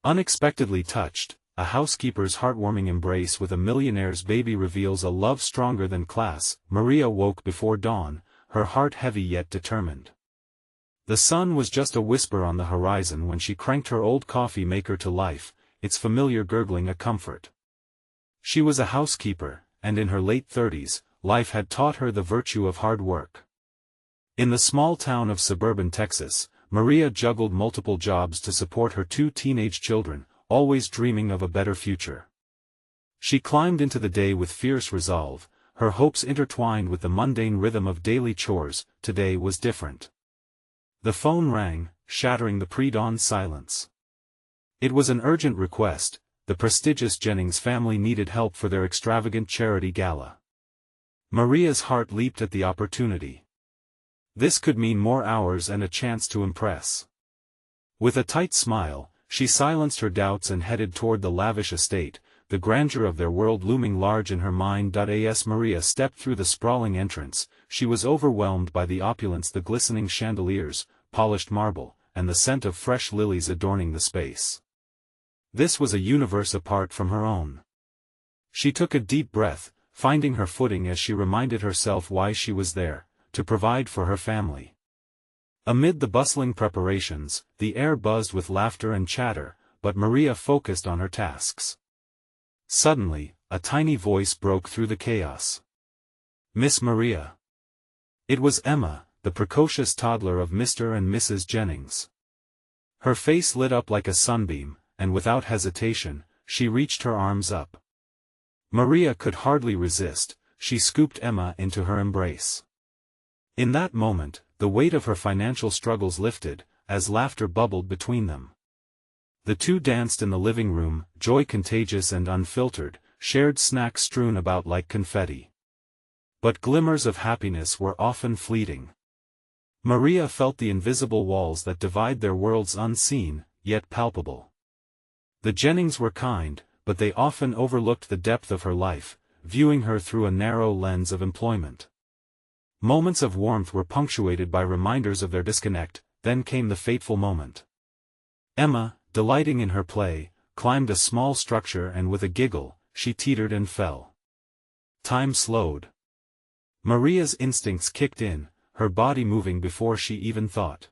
Unexpectedly touched, a housekeeper's heartwarming embrace with a millionaire's baby reveals a love stronger than class. Maria woke before dawn, her heart heavy yet determined. The sun was just a whisper on the horizon when she cranked her old coffee maker to life, its familiar gurgling a comfort. She was a housekeeper, and in her late 30s, life had taught her the virtue of hard work. In the small town of suburban Texas, Maria juggled multiple jobs to support her 2 teenage children, always dreaming of a better future. She climbed into the day with fierce resolve, her hopes intertwined with the mundane rhythm of daily chores. Today was different. The phone rang, shattering the pre-dawn silence. It was an urgent request. The prestigious Jennings family needed help for their extravagant charity gala. Maria's heart leaped at the opportunity. This could mean more hours and a chance to impress. With a tight smile, she silenced her doubts and headed toward the lavish estate, the grandeur of their world looming large in her mind. As Maria stepped through the sprawling entrance, she was overwhelmed by the opulence, the glistening chandeliers, polished marble, and the scent of fresh lilies adorning the space. This was a universe apart from her own. She took a deep breath, finding her footing as she reminded herself why she was there: to provide for her family. Amid the bustling preparations, the air buzzed with laughter and chatter, but Maria focused on her tasks. Suddenly, a tiny voice broke through the chaos. "Miss Maria." It was Emma, the precocious toddler of Mr. and Mrs. Jennings. Her face lit up like a sunbeam, and without hesitation, she reached her arms up. Maria could hardly resist. She scooped Emma into her embrace. In that moment, the weight of her financial struggles lifted, as laughter bubbled between them. The two danced in the living room, joy contagious and unfiltered, shared snacks strewn about like confetti. But glimmers of happiness were often fleeting. Maria felt the invisible walls that divide their worlds, unseen, yet palpable. The Jennings were kind, but they often overlooked the depth of her life, viewing her through a narrow lens of employment. Moments of warmth were punctuated by reminders of their disconnect. Then came the fateful moment. Emma, delighting in her play, climbed a small structure and with a giggle, she teetered and fell. Time slowed. Maria's instincts kicked in, her body moving before she even thought.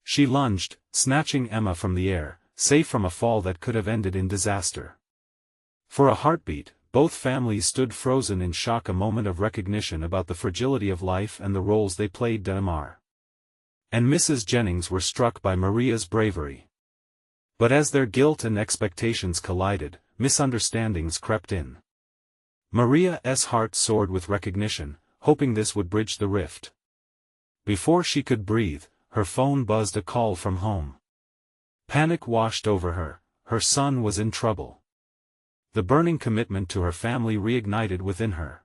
She lunged, snatching Emma from the air, safe from a fall that could have ended in disaster. For a heartbeat, both families stood frozen in shock, a moment of recognition about the fragility of life and the roles they played. Mr. and Mrs. Jennings were struck by Maria's bravery. But as their guilt and expectations collided, misunderstandings crept in. Maria's heart soared with recognition, hoping this would bridge the rift. Before she could breathe, her phone buzzed, a call from home. Panic washed over her. Her son was in trouble. The burning commitment to her family reignited within her.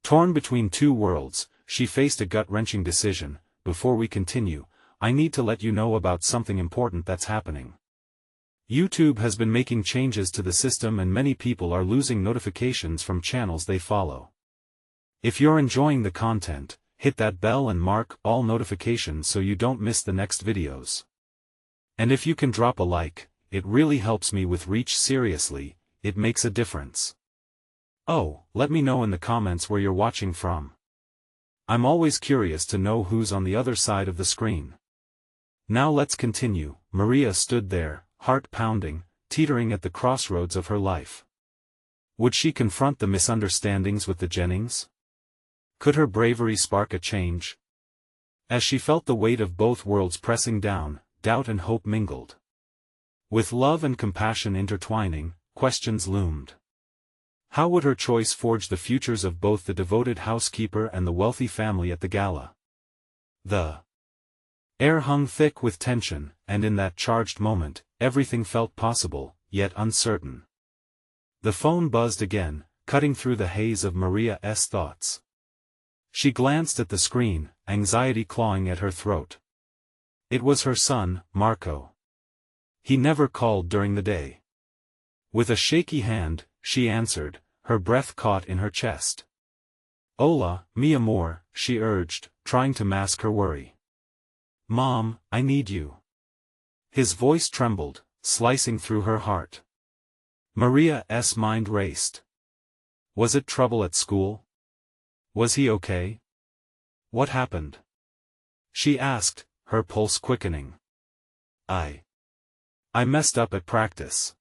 Torn between two worlds, she faced a gut-wrenching decision. Before we continue, I need to let you know about something important that's happening. YouTube has been making changes to the system and many people are losing notifications from channels they follow. If you're enjoying the content, hit that bell and mark all notifications so you don't miss the next videos. And if you can drop a like, it really helps me with reach. Seriously, it makes a difference. Oh, let me know in the comments where you're watching from. I'm always curious to know who's on the other side of the screen. Now let's continue. Maria stood there, heart pounding, teetering at the crossroads of her life. Would she confront the misunderstandings with the Jennings? Could her bravery spark a change? As she felt the weight of both worlds pressing down, doubt and hope mingled. With love and compassion intertwining, questions loomed. How would her choice forge the futures of both the devoted housekeeper and the wealthy family at the gala? The air hung thick with tension, and in that charged moment, everything felt possible, yet uncertain. The phone buzzed again, cutting through the haze of Maria's thoughts. She glanced at the screen, anxiety clawing at her throat. It was her son, Marco. He never called during the day. With a shaky hand, she answered, her breath caught in her chest. "Hola, mi amor," she urged, trying to mask her worry. "Mom, I need you." His voice trembled, slicing through her heart. Maria's mind raced. Was it trouble at school? Was he okay? What happened? She asked, her pulse quickening. I messed up at practice.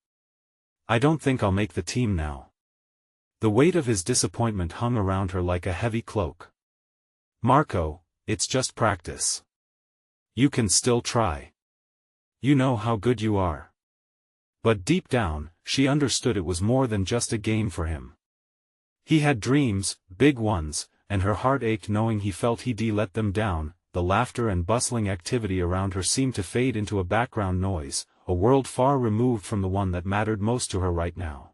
I don't think I'll make the team now. The weight of his disappointment hung around her like a heavy cloak. Marco, it's just practice. You can still try. You know how good you are. But deep down, she understood it was more than just a game for him. He had dreams, big ones, and her heart ached knowing he felt he'd let them down. The laughter and bustling activity around her seemed to fade into a background noise, a world far removed from the one that mattered most to her right now.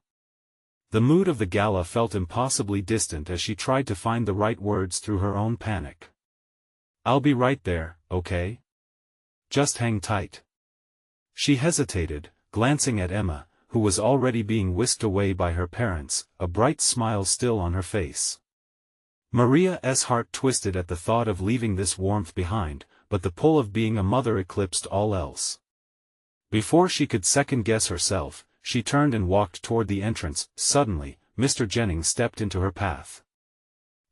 The mood of the gala felt impossibly distant as she tried to find the right words through her own panic. I'll be right there, okay? Just hang tight. She hesitated, glancing at Emma, who was already being whisked away by her parents, a bright smile still on her face. Maria's heart twisted at the thought of leaving this warmth behind, but the pull of being a mother eclipsed all else. Before she could second-guess herself, she turned and walked toward the entrance. Suddenly, Mr. Jennings stepped into her path.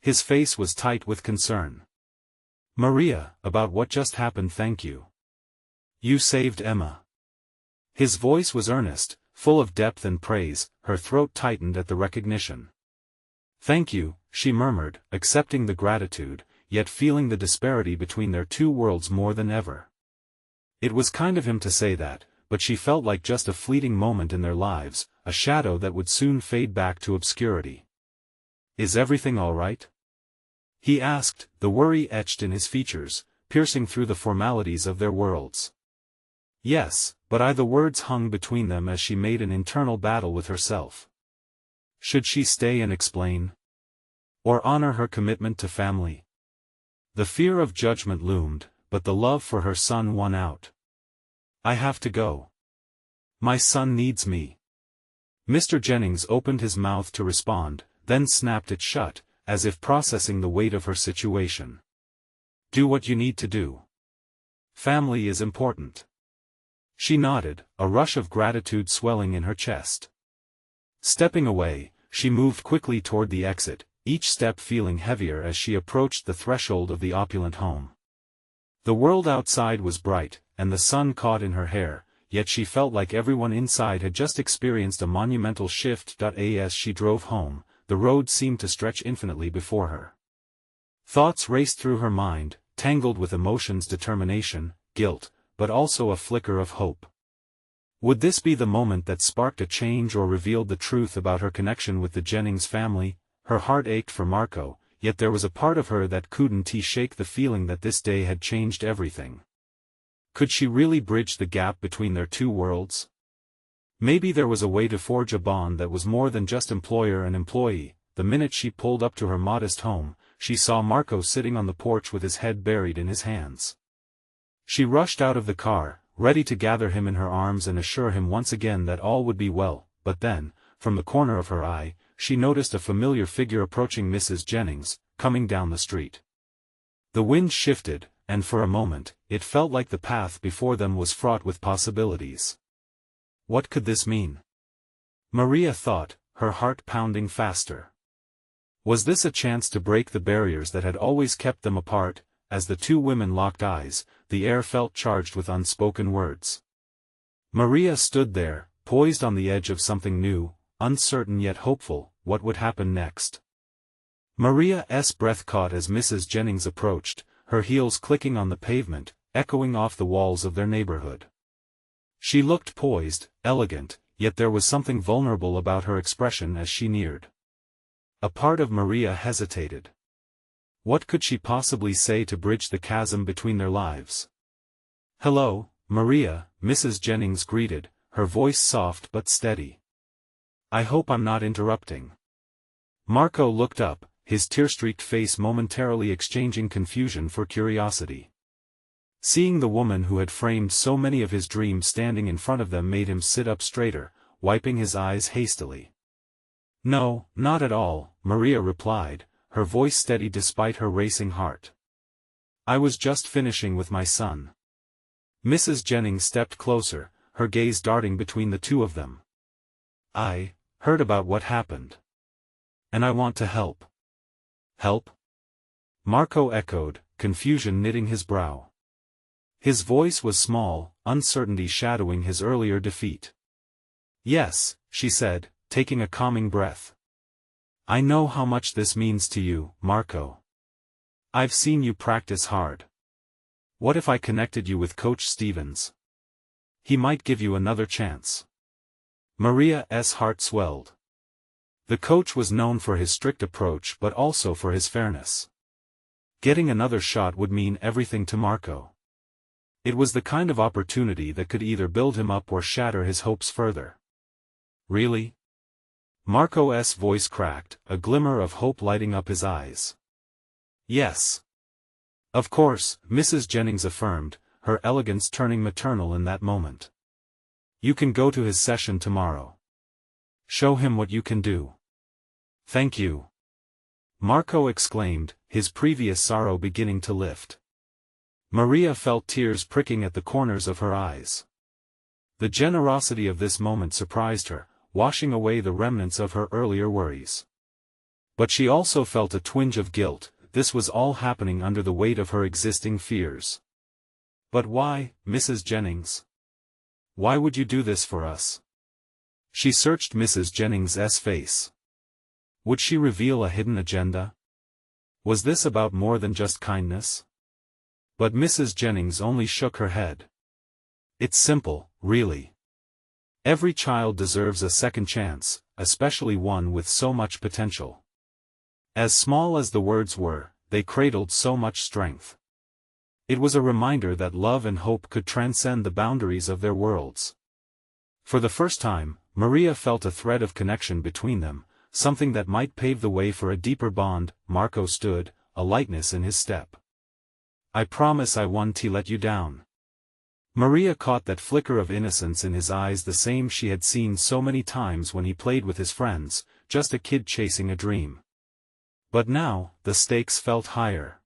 His face was tight with concern. Maria, about what just happened, thank you. You saved Emma. His voice was earnest, full of depth and praise, her throat tightened at the recognition. Thank you, she murmured, accepting the gratitude, yet feeling the disparity between their two worlds more than ever. It was kind of him to say that, but she felt like just a fleeting moment in their lives, a shadow that would soon fade back to obscurity. Is everything all right? He asked, the worry etched in his features, piercing through the formalities of their worlds. Yes, but the words hung between them as she made an internal battle with herself. Should she stay and explain? Or honor her commitment to family? The fear of judgment loomed, but the love for her son won out. I have to go. My son needs me. Mr. Jennings opened his mouth to respond, then snapped it shut, as if processing the weight of her situation. Do what you need to do. Family is important. She nodded, a rush of gratitude swelling in her chest. Stepping away, she moved quickly toward the exit, each step feeling heavier as she approached the threshold of the opulent home. The world outside was bright, and the sun caught in her hair, yet she felt like everyone inside had just experienced a monumental shift. As she drove home, the road seemed to stretch infinitely before her. Thoughts raced through her mind, tangled with emotions, determination, guilt, but also a flicker of hope. Would this be the moment that sparked a change or revealed the truth about her connection with the Jennings family? Her heart ached for Marco, yet there was a part of her that couldn't shake the feeling that this day had changed everything. Could she really bridge the gap between their two worlds? Maybe there was a way to forge a bond that was more than just employer and employee. The minute she pulled up to her modest home, she saw Marco sitting on the porch with his head buried in his hands. She rushed out of the car, ready to gather him in her arms and assure him once again that all would be well, but then, from the corner of her eye, she noticed a familiar figure approaching Mrs. Jennings, coming down the street. The wind shifted, and for a moment, it felt like the path before them was fraught with possibilities. What could this mean? Maria thought, her heart pounding faster. Was this a chance to break the barriers that had always kept them apart? As the two women locked eyes, the air felt charged with unspoken words. Maria stood there, poised on the edge of something new, uncertain yet hopeful. What would happen next? Maria's breath caught as Mrs. Jennings approached, her heels clicking on the pavement, echoing off the walls of their neighborhood. She looked poised, elegant, yet there was something vulnerable about her expression as she neared. A part of Maria hesitated. What could she possibly say to bridge the chasm between their lives? Hello, Maria, Mrs. Jennings greeted, her voice soft but steady. I hope I'm not interrupting. Marco looked up, his tear-streaked face momentarily exchanging confusion for curiosity. Seeing the woman who had framed so many of his dreams standing in front of them made him sit up straighter, wiping his eyes hastily. No, not at all, Maria replied, her voice steady despite her racing heart. I was just finishing with my son. Mrs. Jennings stepped closer, her gaze darting between the two of them. I heard about what happened. And I want to help. Help? Marco echoed, confusion knitting his brow. His voice was small, uncertainty shadowing his earlier defeat. Yes, she said, taking a calming breath. I know how much this means to you, Marco. I've seen you practice hard. What if I connected you with Coach Stevens? He might give you another chance. Maria's heart swelled. The coach was known for his strict approach but also for his fairness. Getting another shot would mean everything to Marco. It was the kind of opportunity that could either build him up or shatter his hopes further. Really? Marco's voice cracked, a glimmer of hope lighting up his eyes. Yes. Of course, Mrs. Jennings affirmed, her elegance turning maternal in that moment. You can go to his session tomorrow. Show him what you can do. Thank you. Marco exclaimed, his previous sorrow beginning to lift. Maria felt tears pricking at the corners of her eyes. The generosity of this moment surprised her, washing away the remnants of her earlier worries. But she also felt a twinge of guilt. This was all happening under the weight of her existing fears. But why, Mrs. Jennings? Why would you do this for us? She searched Mrs. Jennings's face. Would she reveal a hidden agenda? Was this about more than just kindness? But Mrs. Jennings only shook her head. It's simple, really. Every child deserves a second chance, especially one with so much potential. As small as the words were, they cradled so much strength. It was a reminder that love and hope could transcend the boundaries of their worlds. For the first time, Maria felt a thread of connection between them, something that might pave the way for a deeper bond. Marco stood, a lightness in his step. I promise I won't let you down. Maria caught that flicker of innocence in his eyes, the same she had seen so many times when he played with his friends, just a kid chasing a dream. But now, the stakes felt higher.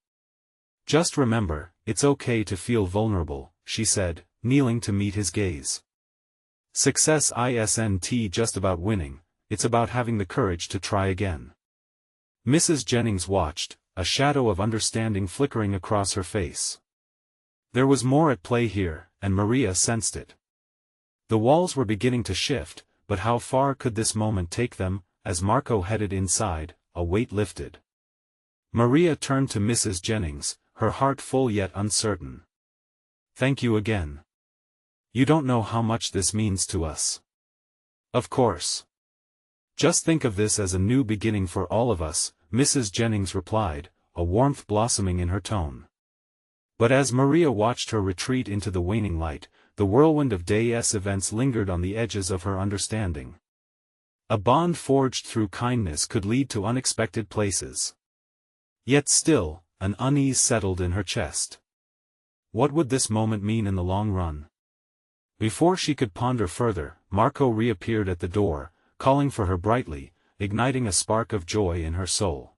Just remember, it's okay to feel vulnerable, she said, kneeling to meet his gaze. Success isn't just about winning, it's about having the courage to try again. Mrs. Jennings watched, a shadow of understanding flickering across her face. There was more at play here, and Maria sensed it. The walls were beginning to shift, but how far could this moment take them? As Marco headed inside, a weight lifted. Maria turned to Mrs. Jennings, her heart full yet uncertain. Thank you again. You don't know how much this means to us. Of course. Just think of this as a new beginning for all of us, Mrs. Jennings replied, a warmth blossoming in her tone. But as Maria watched her retreat into the waning light, the whirlwind of day's events lingered on the edges of her understanding. A bond forged through kindness could lead to unexpected places. Yet still, an unease settled in her chest. What would this moment mean in the long run? Before she could ponder further, Marco reappeared at the door, calling for her brightly, igniting a spark of joy in her soul.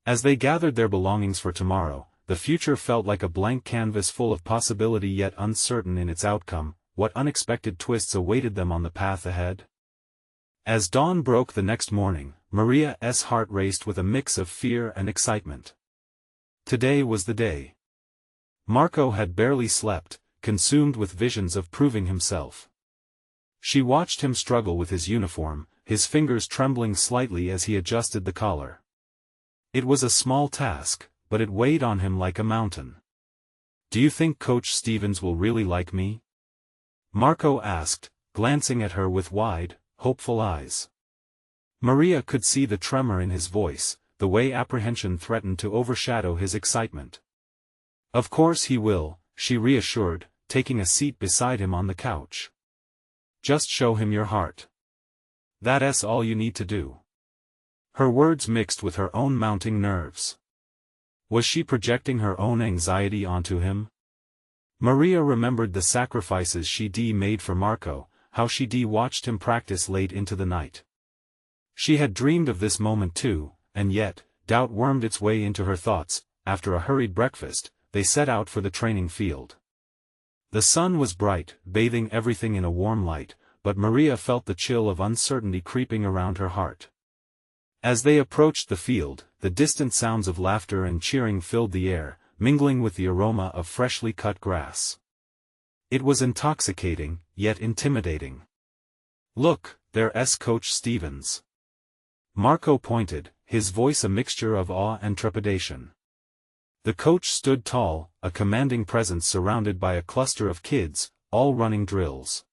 As they gathered their belongings for tomorrow, the future felt like a blank canvas full of possibility yet uncertain in its outcome. What unexpected twists awaited them on the path ahead? As dawn broke the next morning, Maria's heart raced with a mix of fear and excitement. Today was the day. Marco had barely slept, consumed with visions of proving himself. She watched him struggle with his uniform, his fingers trembling slightly as he adjusted the collar. It was a small task, but it weighed on him like a mountain. Do you think Coach Stevens will really like me? Marco asked, glancing at her with wide, hopeful eyes. Maria could see the tremor in his voice, the way apprehension threatened to overshadow his excitement. Of course he will, she reassured, taking a seat beside him on the couch. Just show him your heart. That's all you need to do. Her words mixed with her own mounting nerves. Was she projecting her own anxiety onto him? Maria remembered the sacrifices she made for Marco, how she watched him practice late into the night. She had dreamed of this moment too, and yet, doubt wormed its way into her thoughts. After a hurried breakfast, they set out for the training field. The sun was bright, bathing everything in a warm light, but Maria felt the chill of uncertainty creeping around her heart. As they approached the field, the distant sounds of laughter and cheering filled the air, mingling with the aroma of freshly cut grass. It was intoxicating, yet intimidating. "Look, there's Coach Stevens." Marco pointed, his voice a mixture of awe and trepidation. The coach stood tall, a commanding presence surrounded by a cluster of kids, all running drills.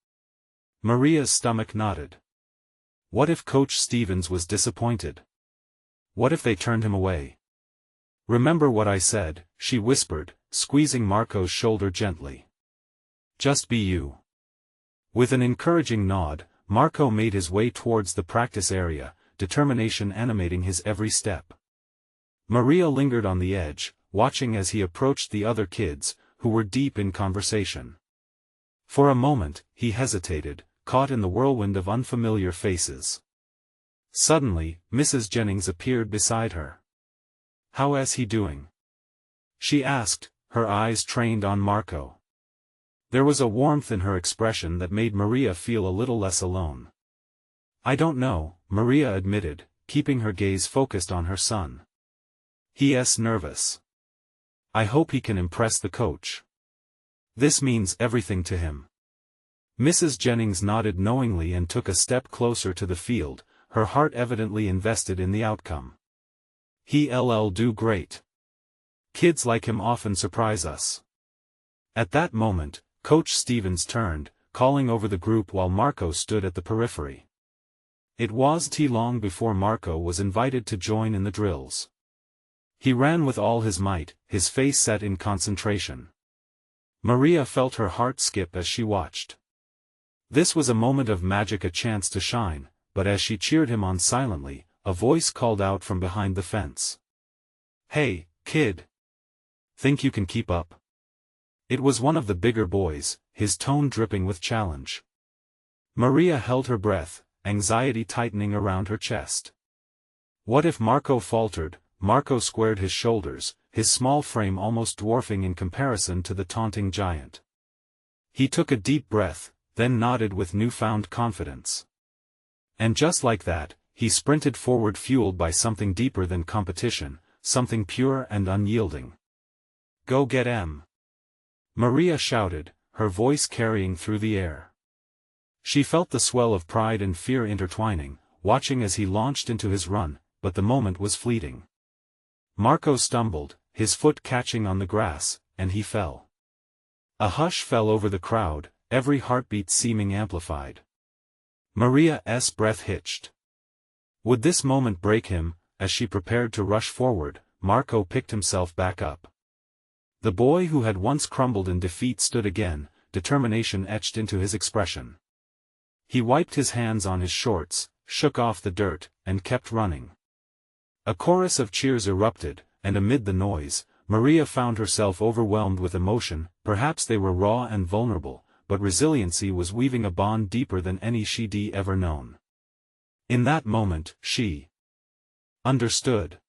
Maria's stomach knotted. What if Coach Stevens was disappointed? What if they turned him away? "Remember what I said," she whispered, squeezing Marco's shoulder gently. "Just be you." With an encouraging nod, Marco made his way towards the practice area, determination animating his every step. Maria lingered on the edge, watching as he approached the other kids, who were deep in conversation. For a moment, he hesitated, caught in the whirlwind of unfamiliar faces. Suddenly, Mrs. Jennings appeared beside her. "How's he doing?" she asked, her eyes trained on Marco. There was a warmth in her expression that made Maria feel a little less alone. "I don't know," Maria admitted, keeping her gaze focused on her son. "He's nervous. I hope he can impress the coach. This means everything to him." Mrs. Jennings nodded knowingly and took a step closer to the field, her heart evidently invested in the outcome. "He'll do great. Kids like him often surprise us." At that moment, Coach Stevens turned, calling over the group while Marco stood at the periphery. It wasn't long before Marco was invited to join in the drills. He ran with all his might, his face set in concentration. Maria felt her heart skip as she watched. This was a moment of magic, a chance to shine, but as she cheered him on silently, a voice called out from behind the fence. "Hey, kid! Think you can keep up?" It was one of the bigger boys, his tone dripping with challenge. Maria held her breath, anxiety tightening around her chest. What if Marco faltered? Marco squared his shoulders, his small frame almost dwarfing in comparison to the taunting giant. He took a deep breath, then nodded with newfound confidence. And just like that, he sprinted forward, fueled by something deeper than competition, something pure and unyielding. "Go get him!" Maria shouted, her voice carrying through the air. She felt the swell of pride and fear intertwining, watching as he launched into his run, but the moment was fleeting. Marco stumbled, his foot catching on the grass, and he fell. A hush fell over the crowd, every heartbeat seeming amplified. Maria's breath hitched. Would this moment break him? As she prepared to rush forward, Marco picked himself back up. The boy who had once crumbled in defeat stood again, determination etched into his expression. He wiped his hands on his shorts, shook off the dirt, and kept running. A chorus of cheers erupted, and amid the noise, Maria found herself overwhelmed with emotion. Perhaps they were raw and vulnerable, but resiliency was weaving a bond deeper than any she'd ever known. In that moment, she understood.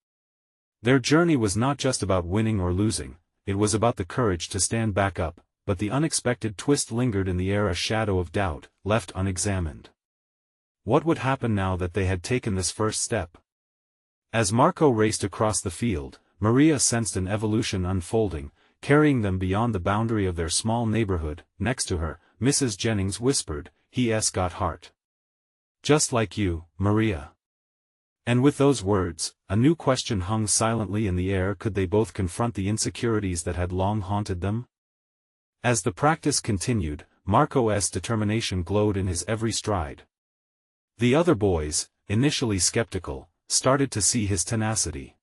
Their journey was not just about winning or losing, it was about the courage to stand back up, but the unexpected twist lingered in the air, a shadow of doubt, left unexamined. What would happen now that they had taken this first step? As Marco raced across the field, Maria sensed an evolution unfolding, carrying them beyond the boundary of their small neighborhood. Next to her, Mrs. Jennings whispered, "He's got heart. Just like you, Maria." And with those words, a new question hung silently in the air: could they both confront the insecurities that had long haunted them? As the practice continued, Marco's determination glowed in his every stride. The other boys, initially skeptical, started to see his tenacity.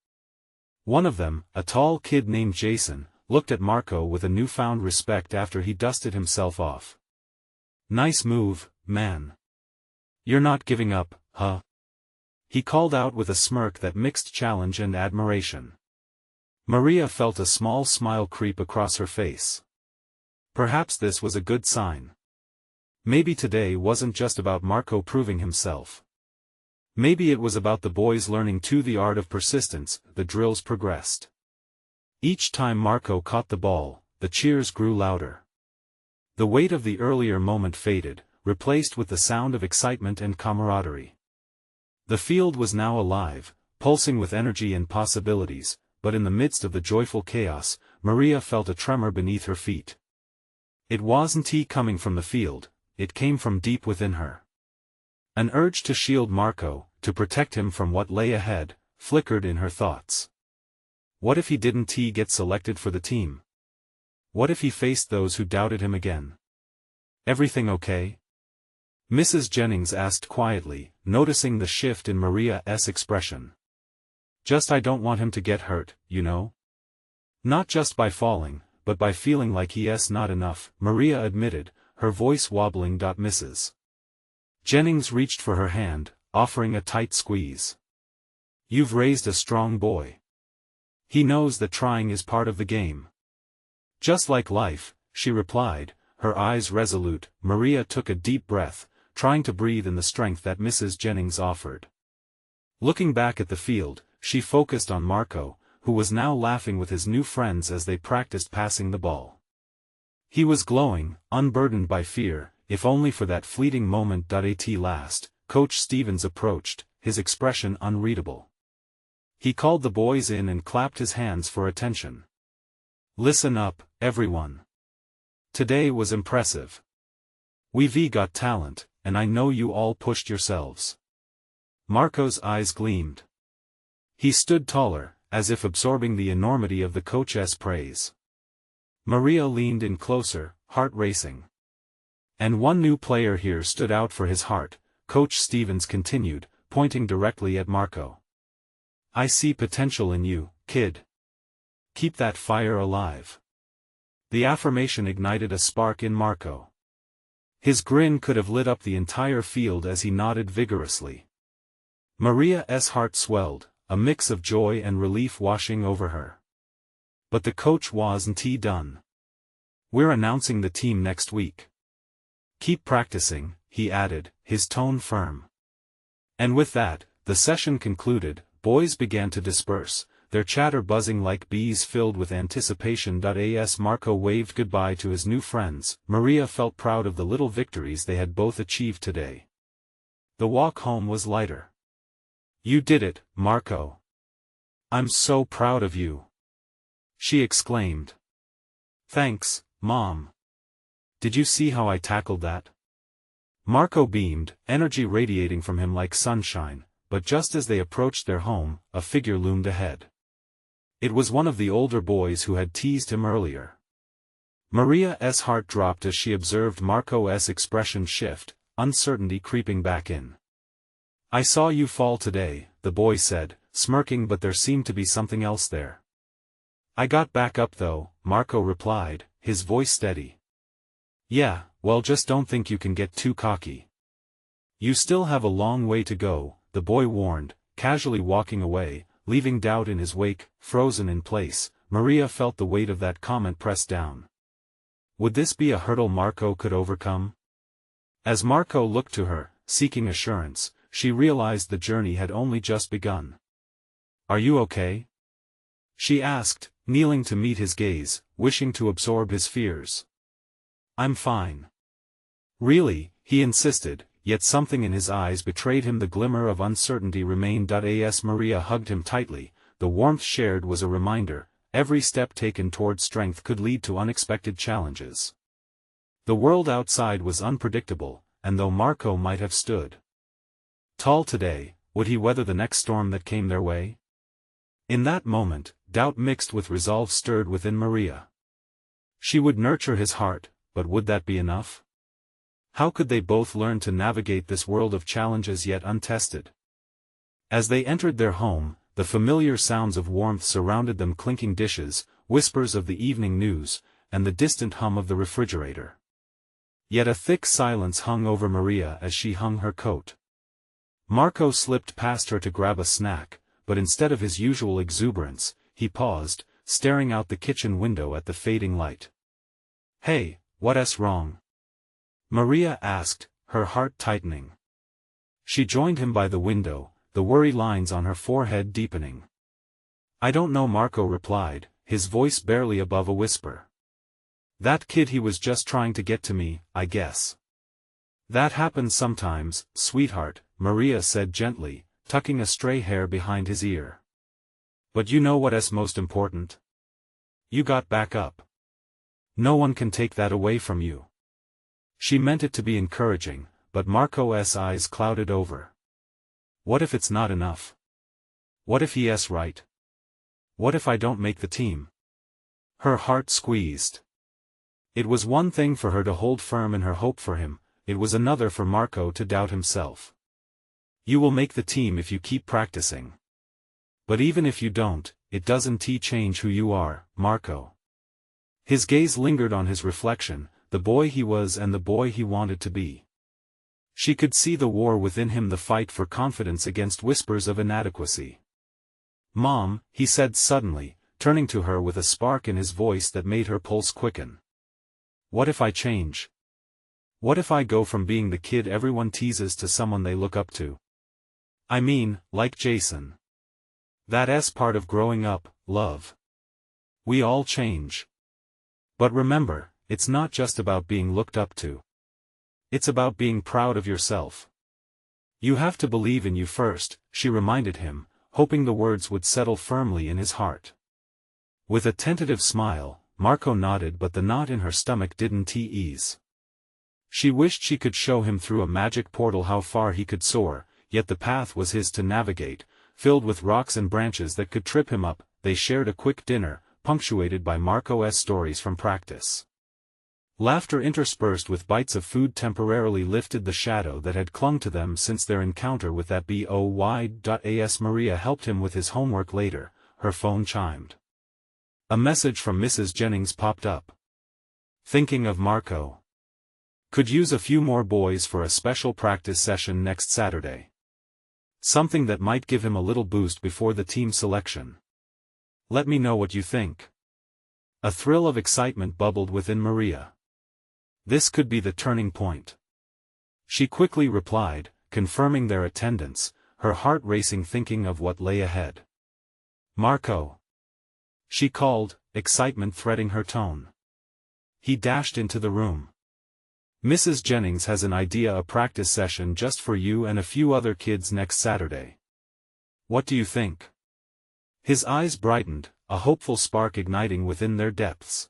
One of them, a tall kid named Jason, looked at Marco with a newfound respect after he dusted himself off. "Nice move, man. You're not giving up, huh?" he called out with a smirk that mixed challenge and admiration. Maria felt a small smile creep across her face. Perhaps this was a good sign. Maybe today wasn't just about Marco proving himself. Maybe it was about the boys learning too, the art of persistence. The drills progressed. Each time Marco caught the ball, the cheers grew louder. The weight of the earlier moment faded, replaced with the sound of excitement and camaraderie. The field was now alive, pulsing with energy and possibilities, but in the midst of the joyful chaos, Maria felt a tremor beneath her feet. It wasn't coming from the field, it came from deep within her. An urge to shield Marco, to protect him from what lay ahead, flickered in her thoughts. What if he didn't get selected for the team? What if he faced those who doubted him again? Everything okay? Mrs. Jennings asked quietly, noticing the shift in Maria's expression. Just I don't want him to get hurt, you know? Not just by falling, but by feeling like he's not enough, Maria admitted, her voice wobbling. Mrs. Jennings reached for her hand, offering a tight squeeze. You've raised a strong boy. He knows that trying is part of the game. Just like life, she replied, her eyes resolute. Maria took a deep breath, trying to breathe in the strength that Mrs. Jennings offered. Looking back at the field, she focused on Marco, who was now laughing with his new friends as they practiced passing the ball. He was glowing, unburdened by fear, if only for that fleeting moment. At last, Coach Stevens approached, his expression unreadable. He called the boys in and clapped his hands for attention. Listen up, everyone. Today was impressive. We've got talent, and I know you all pushed yourselves. Marco's eyes gleamed. He stood taller, as if absorbing the enormity of the coach's praise. Maria leaned in closer, heart racing. And one new player here stood out for his heart, Coach Stevens continued, pointing directly at Marco. I see potential in you, kid. Keep that fire alive. The affirmation ignited a spark in Marco. His grin could have lit up the entire field as he nodded vigorously. Maria's heart swelled, a mix of joy and relief washing over her. But the coach wasn't done. We're announcing the team next week. Keep practicing, he added, his tone firm. And with that, the session concluded. Boys began to disperse, their chatter buzzing like bees filled with anticipation. As Marco waved goodbye to his new friends, Maria felt proud of the little victories they had both achieved today. The walk home was lighter. You did it, Marco. I'm so proud of you. She exclaimed. Thanks, Mom. Did you see how I tackled that? Marco beamed, energy radiating from him like sunshine. But just as they approached their home, a figure loomed ahead. It was one of the older boys who had teased him earlier. Maria's heart dropped as she observed Marco's expression shift, uncertainty creeping back in. I saw you fall today, the boy said, smirking, but there seemed to be something else there. I got back up though, Marco replied, his voice steady. Yeah, well, just don't think you can get too cocky. You still have a long way to go, the boy warned, casually walking away, leaving doubt in his wake, frozen in place. Maria felt the weight of that comment press down. Would this be a hurdle Marco could overcome? As Marco looked to her, seeking assurance, she realized the journey had only just begun. Are you okay? She asked, kneeling to meet his gaze, wishing to absorb his fears. I'm fine. Really, he insisted. Yet something in his eyes betrayed him. The glimmer of uncertainty remained. As Maria hugged him tightly, the warmth shared was a reminder, every step taken toward strength could lead to unexpected challenges. The world outside was unpredictable, and though Marco might have stood tall today, would he weather the next storm that came their way? In that moment, doubt mixed with resolve stirred within Maria. She would nurture his heart, but would that be enough? How could they both learn to navigate this world of challenges yet untested? As they entered their home, the familiar sounds of warmth surrounded them, clinking dishes, whispers of the evening news, and the distant hum of the refrigerator. Yet a thick silence hung over Maria as she hung her coat. Marco slipped past her to grab a snack, but instead of his usual exuberance, he paused, staring out the kitchen window at the fading light. Hey, what's wrong? Maria asked, her heart tightening. She joined him by the window, the worry lines on her forehead deepening. I don't know, Marco replied, his voice barely above a whisper. That kid, he was just trying to get to me, I guess. That happens sometimes, sweetheart, Maria said gently, tucking a stray hair behind his ear. But you know what's most important? You got back up. No one can take that away from you. She meant it to be encouraging, but Marco's eyes clouded over. What if it's not enough? What if he's right? What if I don't make the team? Her heart squeezed. It was one thing for her to hold firm in her hope for him, it was another for Marco to doubt himself. You will make the team if you keep practicing. But even if you don't, it doesn't change who you are, Marco. His gaze lingered on his reflection, the boy he was and the boy he wanted to be. She could see the war within him, the fight for confidence against whispers of inadequacy. Mom, he said suddenly, turning to her with a spark in his voice that made her pulse quicken. What if I change? What if I go from being the kid everyone teases to someone they look up to? I mean, like Jason. That's part of growing up, love. We all change. But remember, it's not just about being looked up to. It's about being proud of yourself. You have to believe in you first, she reminded him, hoping the words would settle firmly in his heart. With a tentative smile, Marco nodded, but the knot in her stomach didn't ease. She wished she could show him through a magic portal how far he could soar, yet the path was his to navigate, filled with rocks and branches that could trip him up. They shared a quick dinner, punctuated by Marco's stories from practice. Laughter interspersed with bites of food temporarily lifted the shadow that had clung to them since their encounter with that boy. As Maria helped him with his homework later, her phone chimed. A message from Mrs. Jennings popped up. Thinking of Marco. Could use a few more boys for a special practice session next Saturday. Something that might give him a little boost before the team selection. Let me know what you think. A thrill of excitement bubbled within Maria. This could be the turning point. She quickly replied, confirming their attendance, her heart racing thinking of what lay ahead. Marco. She called, excitement threading her tone. He dashed into the room. Mrs. Jennings has an idea, a practice session just for you and a few other kids next Saturday. What do you think? His eyes brightened, a hopeful spark igniting within their depths.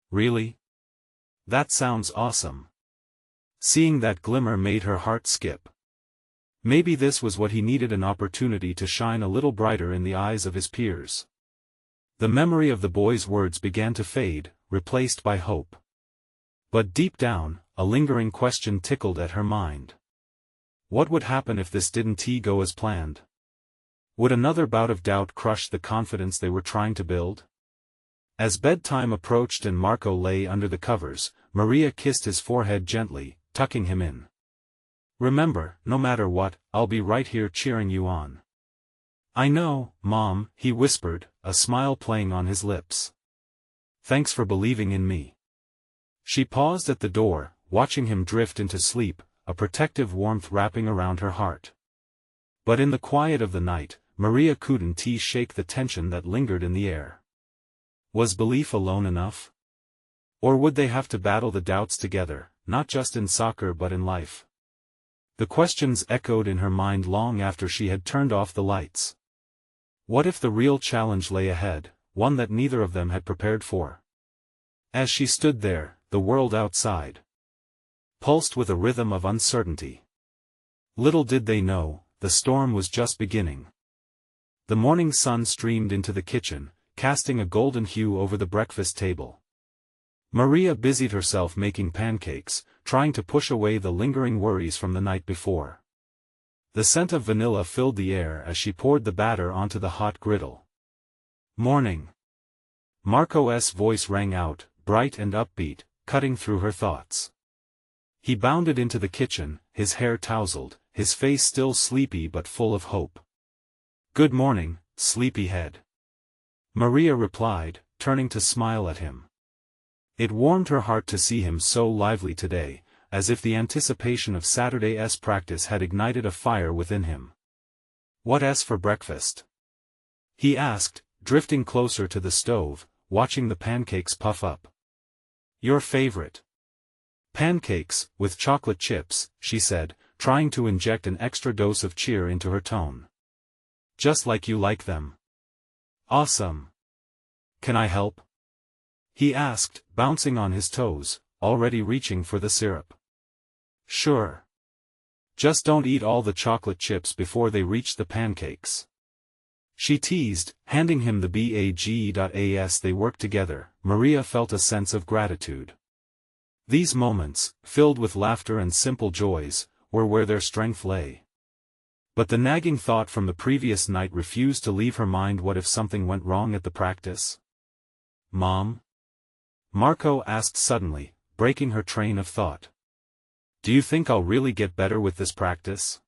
Really? That sounds awesome. Seeing that glimmer made her heart skip. Maybe this was what he needed, an opportunity to shine a little brighter in the eyes of his peers. The memory of the boy's words began to fade, replaced by hope. But deep down, a lingering question tickled at her mind. What would happen if this didn't go as planned? Would another bout of doubt crush the confidence they were trying to build? As bedtime approached and Marco lay under the covers, Maria kissed his forehead gently, tucking him in. Remember, no matter what, I'll be right here cheering you on. I know, Mom, he whispered, a smile playing on his lips. Thanks for believing in me. She paused at the door, watching him drift into sleep, a protective warmth wrapping around her heart. But in the quiet of the night, Maria couldn't shake the tension that lingered in the air. Was belief alone enough? Or would they have to battle the doubts together, not just in soccer but in life? The questions echoed in her mind long after she had turned off the lights. What if the real challenge lay ahead, one that neither of them had prepared for? As she stood there, the world outside pulsed with a rhythm of uncertainty. Little did they know, the storm was just beginning. The morning sun streamed into the kitchen, casting a golden hue over the breakfast table. Maria busied herself making pancakes, trying to push away the lingering worries from the night before. The scent of vanilla filled the air as she poured the batter onto the hot griddle. Morning. Marco's voice rang out, bright and upbeat, cutting through her thoughts. He bounded into the kitchen, his hair tousled, his face still sleepy but full of hope. Good morning, sleepyhead. Maria replied, turning to smile at him. It warmed her heart to see him so lively today, as if the anticipation of Saturday's practice had ignited a fire within him. What's for breakfast? He asked, drifting closer to the stove, watching the pancakes puff up. Your favorite. Pancakes, with chocolate chips, she said, trying to inject an extra dose of cheer into her tone. Just like you like them. Awesome. Can I help? He asked, bouncing on his toes, already reaching for the syrup. Sure. Just don't eat all the chocolate chips before they reach the pancakes. She teased, handing him the bag. They worked together. Maria felt a sense of gratitude. These moments, filled with laughter and simple joys, were where their strength lay. But the nagging thought from the previous night refused to leave her mind. What if something went wrong at the practice? Mom? Marco asked suddenly, breaking her train of thought. Do you think I'll really get better with this practice?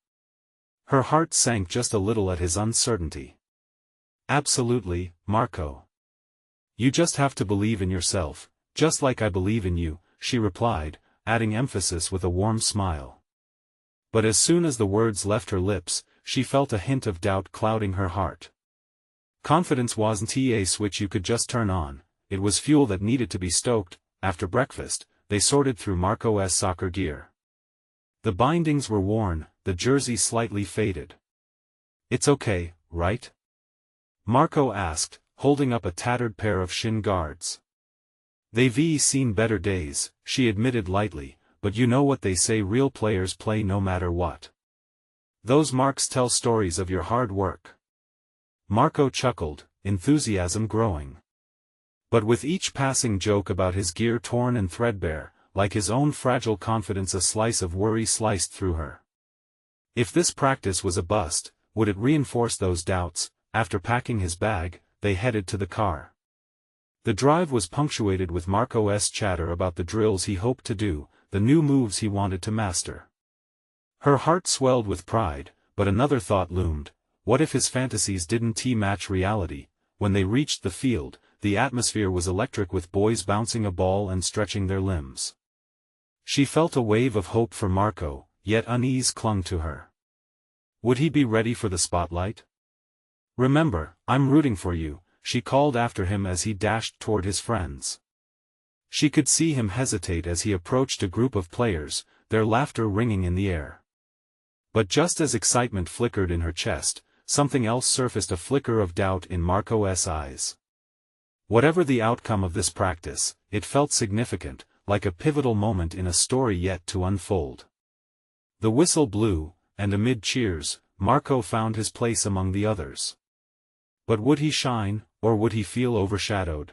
Her heart sank just a little at his uncertainty. Absolutely, Marco. You just have to believe in yourself, just like I believe in you, she replied, adding emphasis with a warm smile. But as soon as the words left her lips, she felt a hint of doubt clouding her heart. Confidence wasn't a switch you could just turn on, it was fuel that needed to be stoked. After breakfast, they sorted through Marco's soccer gear. The bindings were worn, the jersey slightly faded. It's okay, right? Marco asked, holding up a tattered pair of shin guards. They've seen better days, she admitted lightly, but you know what they say, real players play no matter what. Those marks tell stories of your hard work. Marco chuckled, enthusiasm growing. But with each passing joke about his gear torn and threadbare, like his own fragile confidence, a slice of worry sliced through her. If this practice was a bust, would it reinforce those doubts? After packing his bag, they headed to the car. The drive was punctuated with Marco's chatter about the drills he hoped to do, the new moves he wanted to master. Her heart swelled with pride, but another thought loomed: what if his fantasies didn't match reality? When they reached the field, the atmosphere was electric, with boys bouncing a ball and stretching their limbs. She felt a wave of hope for Marco, yet unease clung to her. Would he be ready for the spotlight? Remember, I'm rooting for you, she called after him as he dashed toward his friends. She could see him hesitate as he approached a group of players, their laughter ringing in the air. But just as excitement flickered in her chest, something else surfaced, a flicker of doubt in Marco's eyes. Whatever the outcome of this practice, it felt significant, like a pivotal moment in a story yet to unfold. The whistle blew, and amid cheers, Marco found his place among the others. But would he shine, or would he feel overshadowed?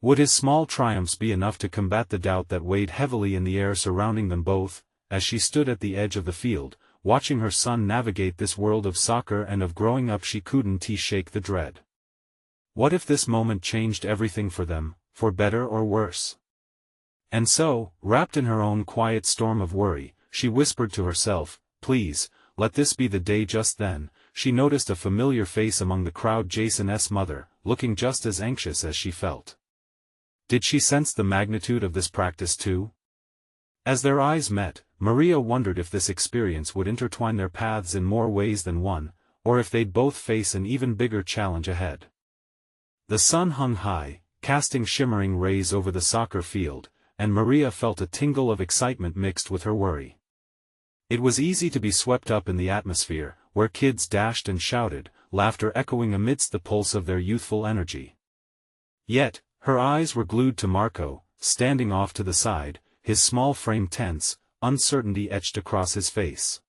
Would his small triumphs be enough to combat the doubt that weighed heavily in the air surrounding them both? As she stood at the edge of the field, watching her son navigate this world of soccer and of growing up, she couldn't shake the dread. What if this moment changed everything for them, for better or worse? And so, wrapped in her own quiet storm of worry, she whispered to herself, please, let this be the day. Just then, she noticed a familiar face among the crowd, Jason's mother, looking just as anxious as she felt. Did she sense the magnitude of this practice too? As their eyes met, Maria wondered if this experience would intertwine their paths in more ways than one, or if they'd both face an even bigger challenge ahead. The sun hung high, casting shimmering rays over the soccer field, and Maria felt a tingle of excitement mixed with her worry. It was easy to be swept up in the atmosphere, where kids dashed and shouted, laughter echoing amidst the pulse of their youthful energy. Yet, her eyes were glued to Marco, standing off to the side, his small frame tense, uncertainty etched across his face.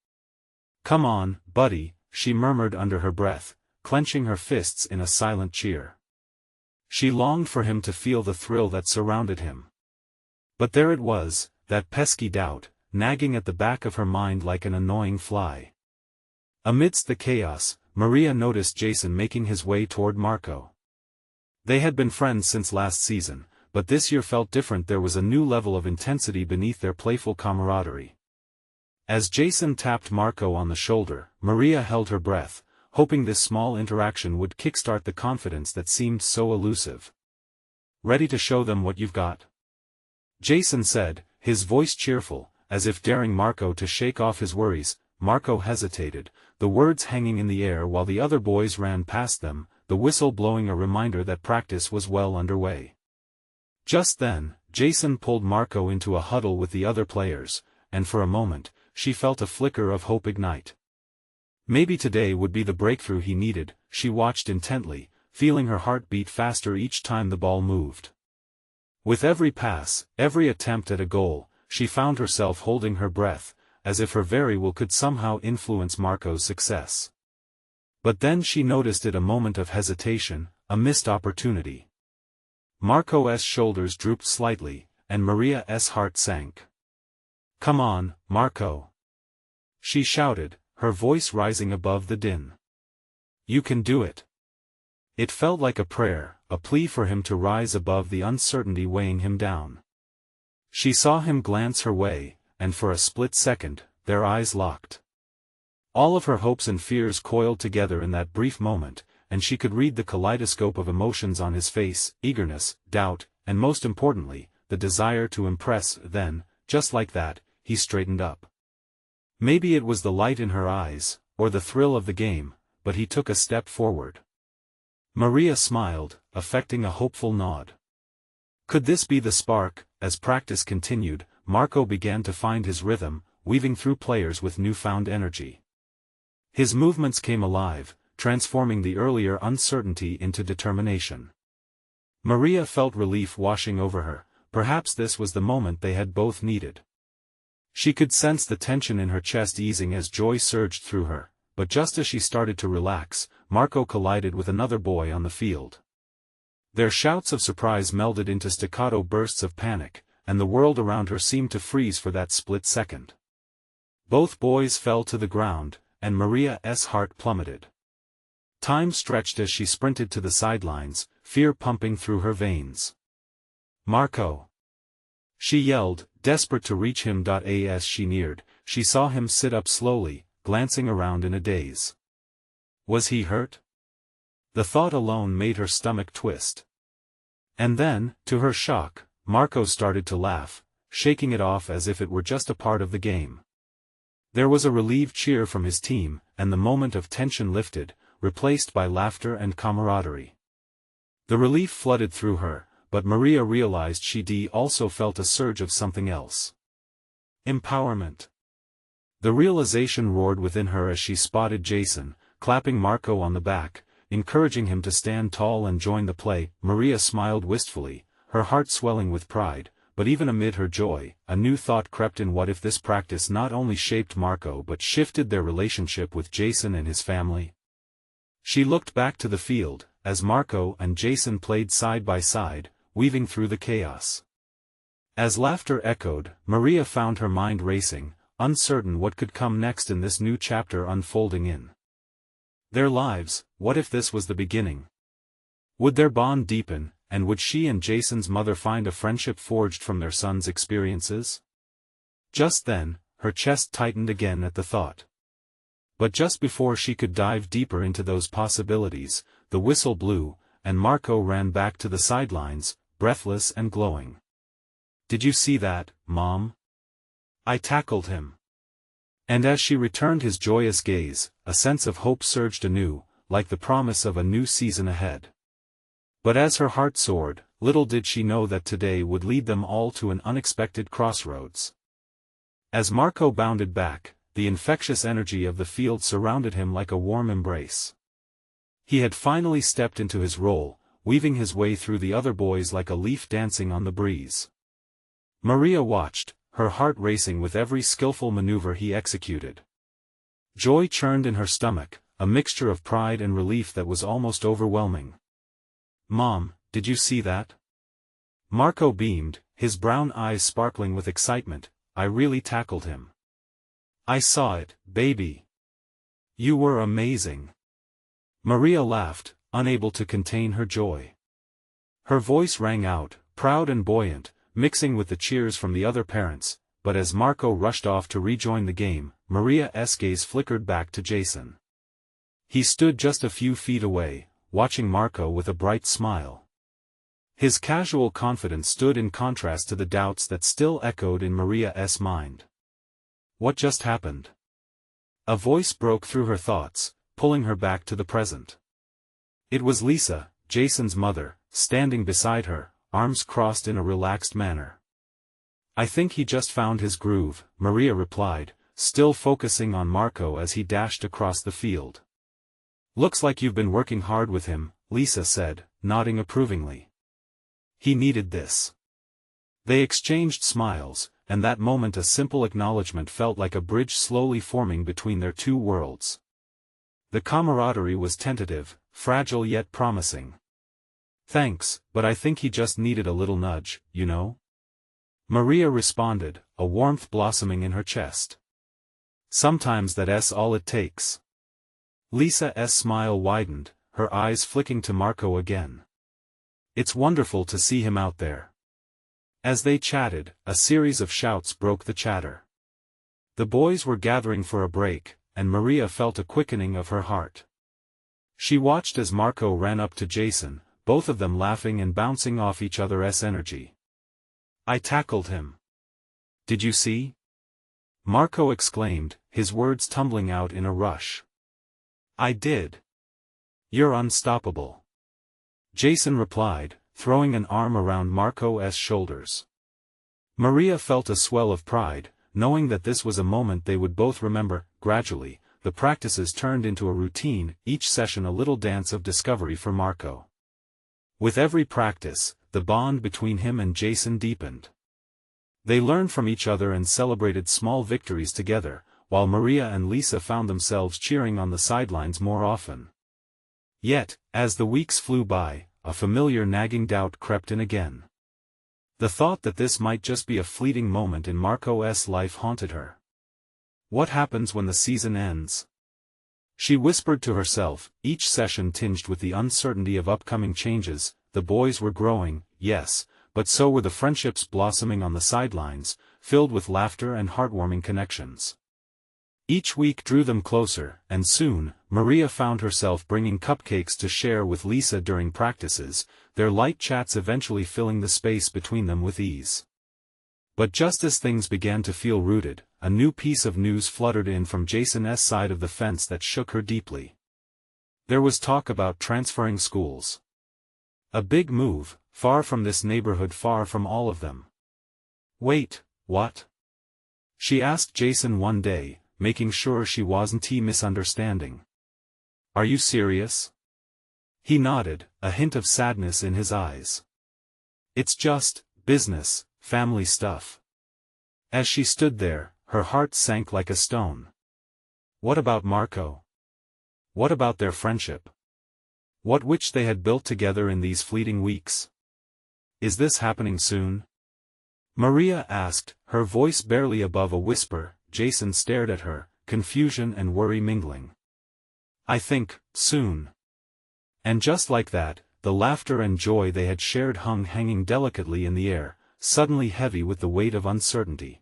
Come on, buddy, she murmured under her breath, clenching her fists in a silent cheer. She longed for him to feel the thrill that surrounded him. But there it was, that pesky doubt, nagging at the back of her mind like an annoying fly. Amidst the chaos, Maria noticed Jason making his way toward Marco. They had been friends since last season, but this year felt different. There was a new level of intensity beneath their playful camaraderie. As Jason tapped Marco on the shoulder, Maria held her breath, hoping this small interaction would kickstart the confidence that seemed so elusive. Ready to show them what you've got? Jason said, his voice cheerful, as if daring Marco to shake off his worries. Marco hesitated, the words hanging in the air while the other boys ran past them, the whistle blowing a reminder that practice was well underway. Just then, Jason pulled Marco into a huddle with the other players, and for a moment, she felt a flicker of hope ignite. Maybe today would be the breakthrough he needed. She watched intently, feeling her heart beat faster each time the ball moved. With every pass, every attempt at a goal, she found herself holding her breath, as if her very will could somehow influence Marco's success. But then she noticed it, a moment of hesitation, a missed opportunity. Marco's shoulders drooped slightly, and Maria's heart sank. "Come on, Marco!" she shouted, her voice rising above the din. "You can do it." It felt like a prayer, a plea for him to rise above the uncertainty weighing him down. She saw him glance her way, and for a split second, their eyes locked. All of her hopes and fears coiled together in that brief moment, and she could read the kaleidoscope of emotions on his face: eagerness, doubt, and most importantly, the desire to impress. Then, just like that, he straightened up. Maybe it was the light in her eyes, or the thrill of the game, but he took a step forward. Maria smiled, affecting a hopeful nod. Could this be the spark? As practice continued, Marco began to find his rhythm, weaving through players with newfound energy. His movements came alive, transforming the earlier uncertainty into determination. Maria felt relief washing over her. Perhaps this was the moment they had both needed. She could sense the tension in her chest easing as joy surged through her, but just as she started to relax, Marco collided with another boy on the field. Their shouts of surprise melded into staccato bursts of panic, and the world around her seemed to freeze for that split second. Both boys fell to the ground, and Maria's heart plummeted. Time stretched as she sprinted to the sidelines, fear pumping through her veins. "Marco!" she yelled, desperate to reach him. As she neared, she saw him sit up slowly, glancing around in a daze. Was he hurt? The thought alone made her stomach twist. And then, to her shock, Marco started to laugh, shaking it off as if it were just a part of the game. There was a relieved cheer from his team, and the moment of tension lifted, replaced by laughter and camaraderie. The relief flooded through her, but Maria realized she also felt a surge of something else. Empowerment. The realization roared within her as she spotted Jason, clapping Marco on the back, encouraging him to stand tall and join the play. Maria smiled wistfully, her heart swelling with pride, but even amid her joy, a new thought crept in. What if this practice not only shaped Marco but shifted their relationship with Jason and his family? She looked back to the field, as Marco and Jason played side by side, weaving through the chaos. As laughter echoed, Maria found her mind racing, uncertain what could come next in this new chapter unfolding in their lives. What if this was the beginning? Would their bond deepen, and would she and Jason's mother find a friendship forged from their son's experiences? Just then, her chest tightened again at the thought. But just before she could dive deeper into those possibilities, the whistle blew, and Marco ran back to the sidelines, breathless and glowing. "Did you see that, Mom? I tackled him." And as she returned his joyous gaze, a sense of hope surged anew, like the promise of a new season ahead. But as her heart soared, little did she know that today would lead them all to an unexpected crossroads. As Marco bounded back, the infectious energy of the field surrounded him like a warm embrace. He had finally stepped into his role, weaving his way through the other boys like a leaf dancing on the breeze. Maria watched, her heart racing with every skillful maneuver he executed. Joy churned in her stomach, a mixture of pride and relief that was almost overwhelming. "Mom, did you see that?" Marco beamed, his brown eyes sparkling with excitement. "I really tackled him." "I saw it, baby. You were amazing." Maria laughed, unable to contain her joy. Her voice rang out, proud and buoyant, mixing with the cheers from the other parents, but as Marco rushed off to rejoin the game, Maria's gaze flickered back to Jason. He stood just a few feet away, watching Marco with a bright smile. His casual confidence stood in contrast to the doubts that still echoed in Maria's mind. What just happened? A voice broke through her thoughts, pulling her back to the present. It was Lisa, Jason's mother, standing beside her, arms crossed in a relaxed manner. "I think he just found his groove," Maria replied, still focusing on Marco as he dashed across the field. "Looks like you've been working hard with him," Lisa said, nodding approvingly. "He needed this." They exchanged smiles, and that moment a simple acknowledgement felt like a bridge slowly forming between their two worlds. The camaraderie was tentative, fragile yet promising. "Thanks, but I think he just needed a little nudge, you know?" Maria responded, a warmth blossoming in her chest. "Sometimes that's all it takes." Lisa's smile widened, her eyes flicking to Marco again. "It's wonderful to see him out there." As they chatted, a series of shouts broke the chatter. The boys were gathering for a break, and Maria felt a quickening of her heart. She watched as Marco ran up to Jason, both of them laughing and bouncing off each other's energy. "I tackled him. Did you see?" Marco exclaimed, his words tumbling out in a rush. "I did. You're unstoppable," Jason replied, throwing an arm around Marco's shoulders. Maria felt a swell of pride, knowing that this was a moment they would both remember. Gradually, the practices turned into a routine, each session a little dance of discovery for Marco. With every practice, the bond between him and Jason deepened. They learned from each other and celebrated small victories together, while Maria and Lisa found themselves cheering on the sidelines more often. Yet, as the weeks flew by, a familiar nagging doubt crept in again. The thought that this might just be a fleeting moment in Marco's life haunted her. What happens when the season ends? She whispered to herself, each session tinged with the uncertainty of upcoming changes. The boys were growing, yes, but so were the friendships blossoming on the sidelines, filled with laughter and heartwarming connections. Each week drew them closer, and soon, Maria found herself bringing cupcakes to share with Lisa during practices, their light chats eventually filling the space between them with ease. But just as things began to feel rooted, a new piece of news fluttered in from Jason's side of the fence that shook her deeply. There was talk about transferring schools. A big move, far from this neighborhood, far from all of them. "Wait, what?" she asked Jason one day, making sure she wasn't misunderstanding. "Are you serious?" He nodded, a hint of sadness in his eyes. "It's just business, family stuff." As she stood there, her heart sank like a stone. What about Marco? What about their friendship? What which they had built together in these fleeting weeks? "Is this happening soon?" Maria asked, her voice barely above a whisper. Jason stared at her, confusion and worry mingling. "I think, soon." And just like that, the laughter and joy they had shared hung hanging delicately in the air, suddenly heavy with the weight of uncertainty.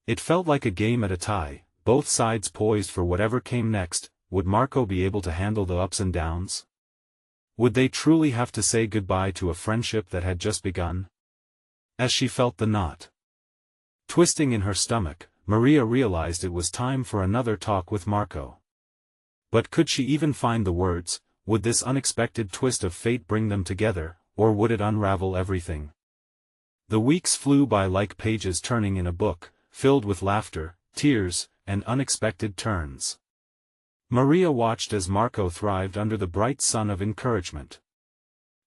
It felt like a game at a tie, both sides poised for whatever came next. Would Marco be able to handle the ups and downs? Would they truly have to say goodbye to a friendship that had just begun? As she felt the knot twisting in her stomach, Maria realized it was time for another talk with Marco. But could she even find the words? Would this unexpected twist of fate bring them together, or would it unravel everything? The weeks flew by like pages turning in a book, filled with laughter, tears, and unexpected turns. Maria watched as Marco thrived under the bright sun of encouragement.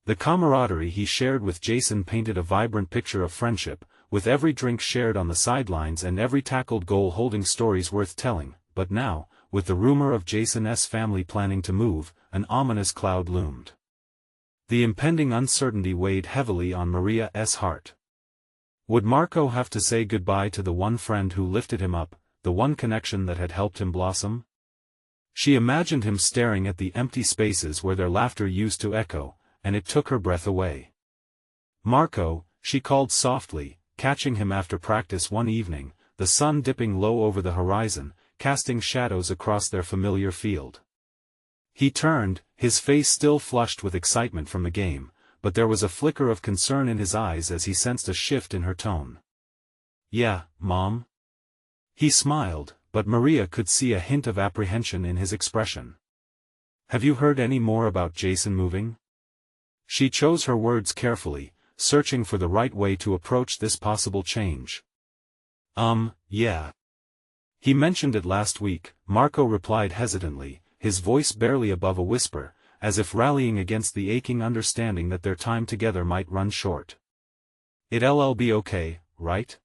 The camaraderie he shared with Jason painted a vibrant picture of friendship, with every drink shared on the sidelines and every tackled goal holding stories worth telling. But now, with the rumor of Jason's family planning to move, an ominous cloud loomed. The impending uncertainty weighed heavily on Maria's heart. Would Marco have to say goodbye to the one friend who lifted him up, the one connection that had helped him blossom? She imagined him staring at the empty spaces where their laughter used to echo, and it took her breath away. "Marco," she called softly, catching him after practice one evening, the sun dipping low over the horizon, casting shadows across their familiar field. He turned, his face still flushed with excitement from the game, but there was a flicker of concern in his eyes as he sensed a shift in her tone. "Yeah, Mom?" He smiled, but Maria could see a hint of apprehension in his expression. "Have you heard any more about Jason moving?" She chose her words carefully, searching for the right way to approach this possible change. Yeah. He mentioned it last week, Marco replied hesitantly, his voice barely above a whisper, as if rallying against the aching understanding that their time together might run short. It'll be okay, right?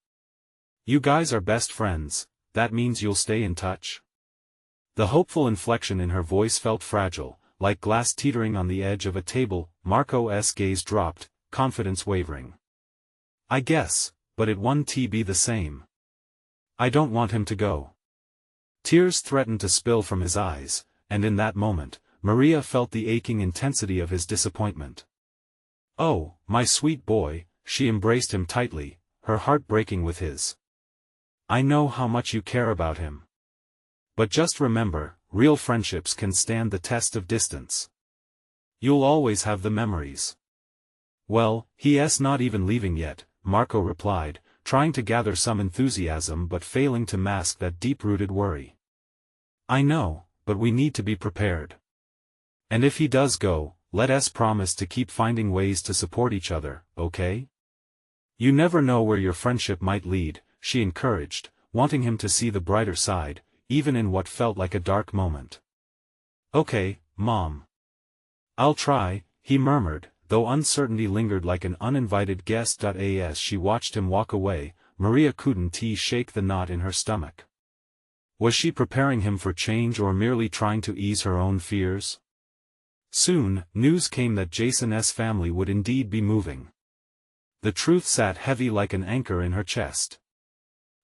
You guys are best friends, that means you'll stay in touch? The hopeful inflection in her voice felt fragile, like glass teetering on the edge of a table. Marco's gaze dropped, confidence wavering. I guess, but it won't be the same. I don't want him to go. Tears threatened to spill from his eyes, and in that moment, Maria felt the aching intensity of his disappointment. Oh, my sweet boy, she embraced him tightly, her heart breaking with his. I know how much you care about him. But just remember, real friendships can stand the test of distance. You'll always have the memories. Well, he's not even leaving yet, Marco replied, trying to gather some enthusiasm but failing to mask that deep-rooted worry. I know, but we need to be prepared. And if he does go, let us promise to keep finding ways to support each other, okay? You never know where your friendship might lead, she encouraged, wanting him to see the brighter side, even in what felt like a dark moment. Okay, Mom. I'll try, he murmured, though uncertainty lingered like an uninvited guest. As she watched him walk away, Maria couldn't shake the knot in her stomach. Was she preparing him for change or merely trying to ease her own fears? Soon, news came that Jason's family would indeed be moving. The truth sat heavy like an anchor in her chest.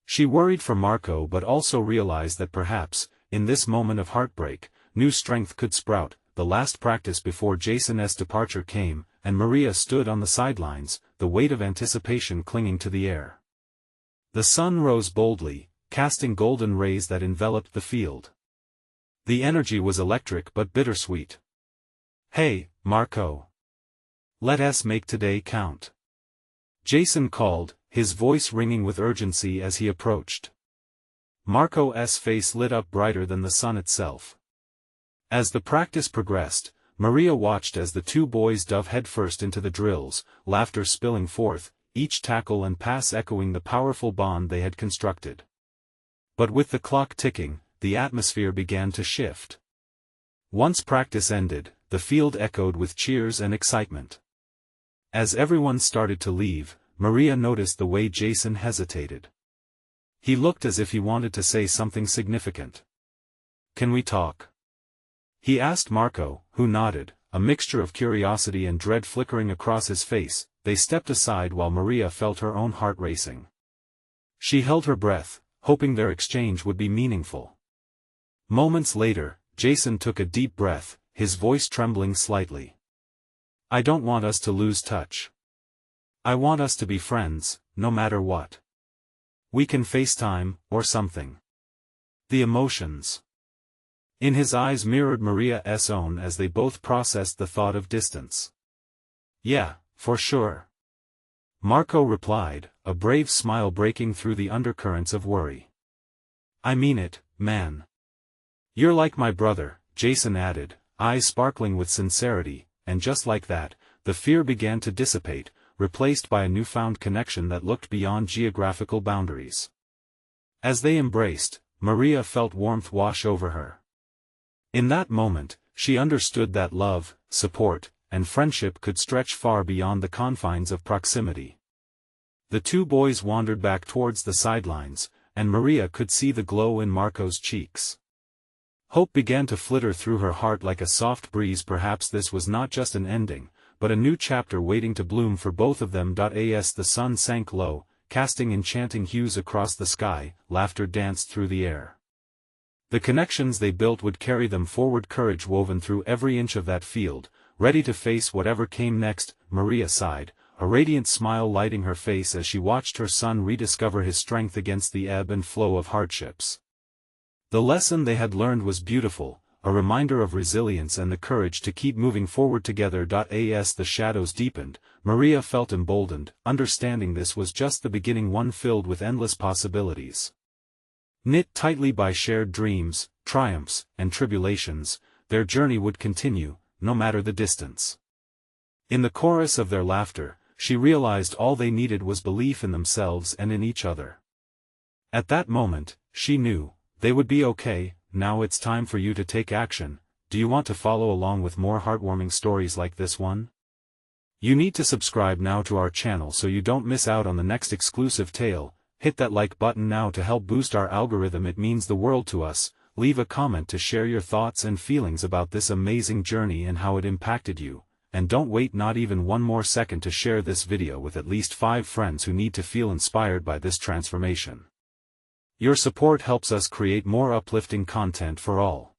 She worried for Marco but also realized that perhaps, in this moment of heartbreak, new strength could sprout. The last practice before Jason's departure came, and Maria stood on the sidelines, the weight of anticipation clinging to the air. The sun rose boldly, casting golden rays that enveloped the field. The energy was electric but bittersweet. Hey, Marco. Let us make today count. Jason called, his voice ringing with urgency as he approached. Marco's face lit up brighter than the sun itself. As the practice progressed, Maria watched as the two boys dove headfirst into the drills, laughter spilling forth, each tackle and pass echoing the powerful bond they had constructed. But with the clock ticking, the atmosphere began to shift. Once practice ended, the field echoed with cheers and excitement. As everyone started to leave, Maria noticed the way Jason hesitated. He looked as if he wanted to say something significant. Can we talk? He asked Marco, who nodded, a mixture of curiosity and dread flickering across his face. They stepped aside while Maria felt her own heart racing. She held her breath, hoping their exchange would be meaningful. Moments later, Jason took a deep breath, his voice trembling slightly. I don't want us to lose touch. I want us to be friends, no matter what. We can FaceTime, or something. The emotions in his eyes mirrored Maria's own as they both processed the thought of distance. Yeah, for sure. Marco replied, a brave smile breaking through the undercurrents of worry. I mean it, man. You're like my brother, Jason added, eyes sparkling with sincerity, and just like that, the fear began to dissipate, replaced by a newfound connection that looked beyond geographical boundaries. As they embraced, Maria felt warmth wash over her. In that moment, she understood that love, support, and friendship could stretch far beyond the confines of proximity. The two boys wandered back towards the sidelines, and Maria could see the glow in Marco's cheeks. Hope began to flitter through her heart like a soft breeze. Perhaps this was not just an ending, but a new chapter waiting to bloom for both of them. As the sun sank low, casting enchanting hues across the sky, laughter danced through the air. The connections they built would carry them forward, courage woven through every inch of that field, ready to face whatever came next. Maria sighed, a radiant smile lighting her face as she watched her son rediscover his strength against the ebb and flow of hardships. The lesson they had learned was beautiful, a reminder of resilience and the courage to keep moving forward together. As the shadows deepened, Maria felt emboldened, understanding this was just the beginning, one filled with endless possibilities. Knit tightly by shared dreams, triumphs, and tribulations, their journey would continue, no matter the distance. In the chorus of their laughter, she realized all they needed was belief in themselves and in each other. At that moment, she knew, they would be okay. Now it's time for you to take action. Do you want to follow along with more heartwarming stories like this one? You need to subscribe now to our channel so you don't miss out on the next exclusive tale. Hit that like button now to help boost our algorithm, it means the world to us. Leave a comment to share your thoughts and feelings about this amazing journey and how it impacted you. And don't wait not even one more second to share this video with at least 5 friends who need to feel inspired by this transformation. Your support helps us create more uplifting content for all.